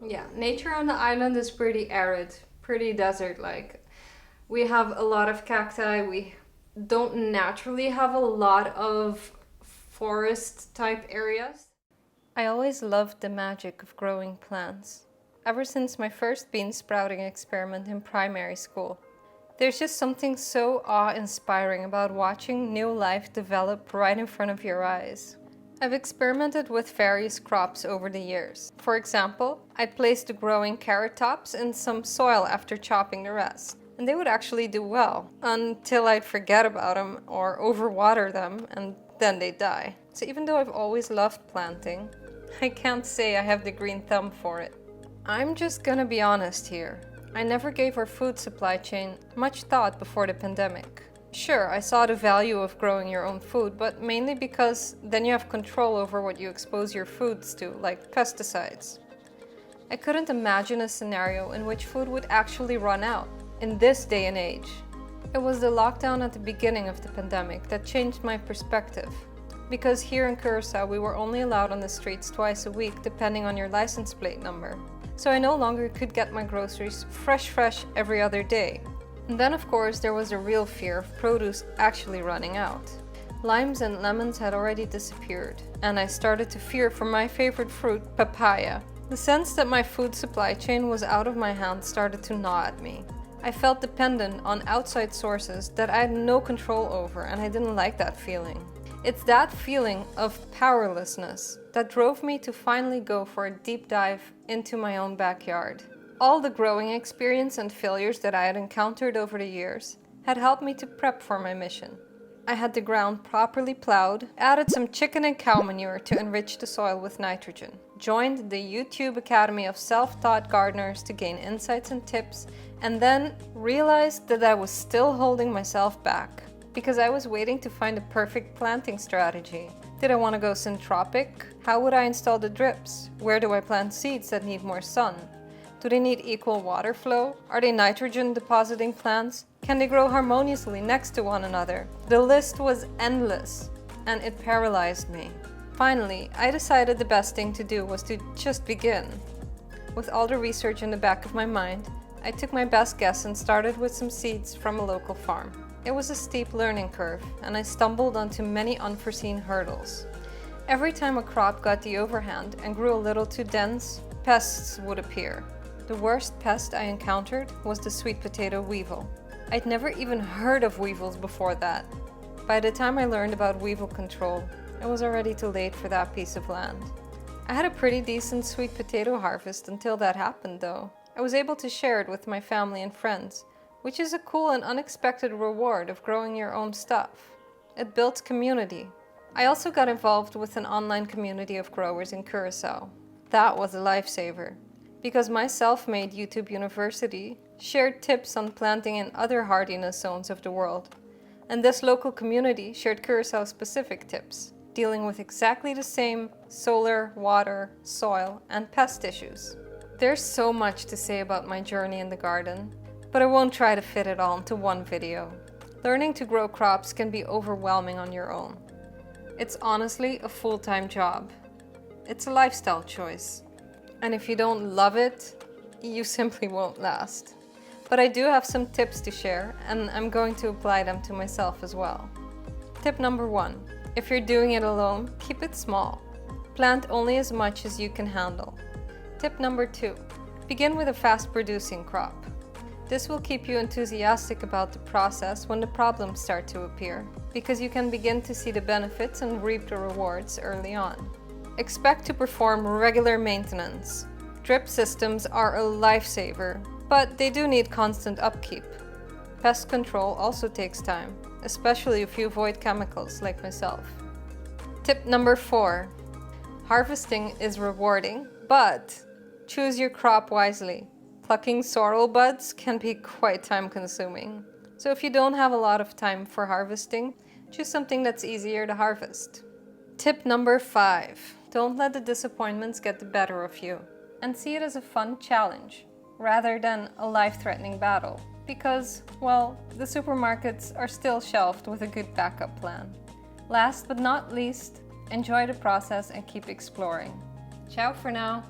Yeah, nature on the island is pretty arid, pretty desert-like. We have a lot of cacti. We don't naturally have a lot of forest type areas. I always loved the magic of growing plants, ever since my first bean sprouting experiment in primary school. There's just something so awe-inspiring about watching new life develop right in front of your eyes. I've experimented with various crops over the years. For example, I placed the growing carrot tops in some soil after chopping the rest. And they would actually do well, until I'd forget about them or overwater them, and then they'd die. So even though I've always loved planting, I can't say I have the green thumb for it. I'm just gonna be honest here. I never gave our food supply chain much thought before the pandemic. Sure, I saw the value of growing your own food, but mainly because then you have control over what you expose your foods to, like pesticides. I couldn't imagine a scenario in which food would actually run out in this day and age. It was the lockdown at the beginning of the pandemic that changed my perspective. Because here in Curaçao, we were only allowed on the streets twice a week depending on your license plate number. So I no longer could get my groceries fresh every other day. And then of course there was the real fear of produce actually running out. Limes and lemons had already disappeared, and I started to fear for my favorite fruit, papaya. The sense that my food supply chain was out of my hands started to gnaw at me. I felt dependent on outside sources that I had no control over, and I didn't like that feeling. It's that feeling of powerlessness that drove me to finally go for a deep dive into my own backyard. All the growing experience and failures that I had encountered over the years had helped me to prep for my mission. I had the ground properly plowed, added some chicken and cow manure to enrich the soil with nitrogen, joined the YouTube Academy of self-taught gardeners to gain insights and tips, and then realized that I was still holding myself back because I was waiting to find the perfect planting strategy. Did I want to go syntropic? How would I install the drips? Where do I plant seeds that need more sun? Do they need equal water flow? Are they nitrogen depositing plants? Can they grow harmoniously next to one another? The list was endless, and it paralyzed me. Finally, I decided the best thing to do was to just begin. With all the research in the back of my mind, I took my best guess and started with some seeds from a local farm. It was a steep learning curve, and I stumbled onto many unforeseen hurdles. Every time a crop got the overhand and grew a little too dense, pests would appear. The worst pest I encountered was the sweet potato weevil. I'd never even heard of weevils before that. By the time I learned about weevil control, it was already too late for that piece of land. I had a pretty decent sweet potato harvest until that happened though. I was able to share it with my family and friends, which is a cool and unexpected reward of growing your own stuff. It builds community. I also got involved with an online community of growers in Curaçao. That was a lifesaver, because my self-made YouTube University shared tips on planting in other hardiness zones of the world. And this local community shared Curaçao-specific tips, dealing with exactly the same solar, water, soil, and pest issues. There's so much to say about my journey in the garden, but I won't try to fit it all into one video. Learning to grow crops can be overwhelming on your own. It's honestly a full-time job. It's a lifestyle choice. And if you don't love it, you simply won't last. But I do have some tips to share, and I'm going to apply them to myself as well. Tip number 1. If you're doing it alone, keep it small. Plant only as much as you can handle. Tip number 2. Begin with a fast-producing crop. This will keep you enthusiastic about the process when the problems start to appear, because you can begin to see the benefits and reap the rewards early on. Expect to perform regular maintenance. Drip systems are a lifesaver, but they do need constant upkeep. Pest control also takes time, especially if you avoid chemicals like myself. Tip number 4. Harvesting is rewarding, but choose your crop wisely. Plucking sorrel buds can be quite time-consuming. So if you don't have a lot of time for harvesting, choose something that's easier to harvest. Tip number 5. Don't let the disappointments get the better of you, and see it as a fun challenge, rather than a life-threatening battle. Because, well, the supermarkets are still shelved with a good backup plan. Last but not least, enjoy the process and keep exploring. Ciao for now.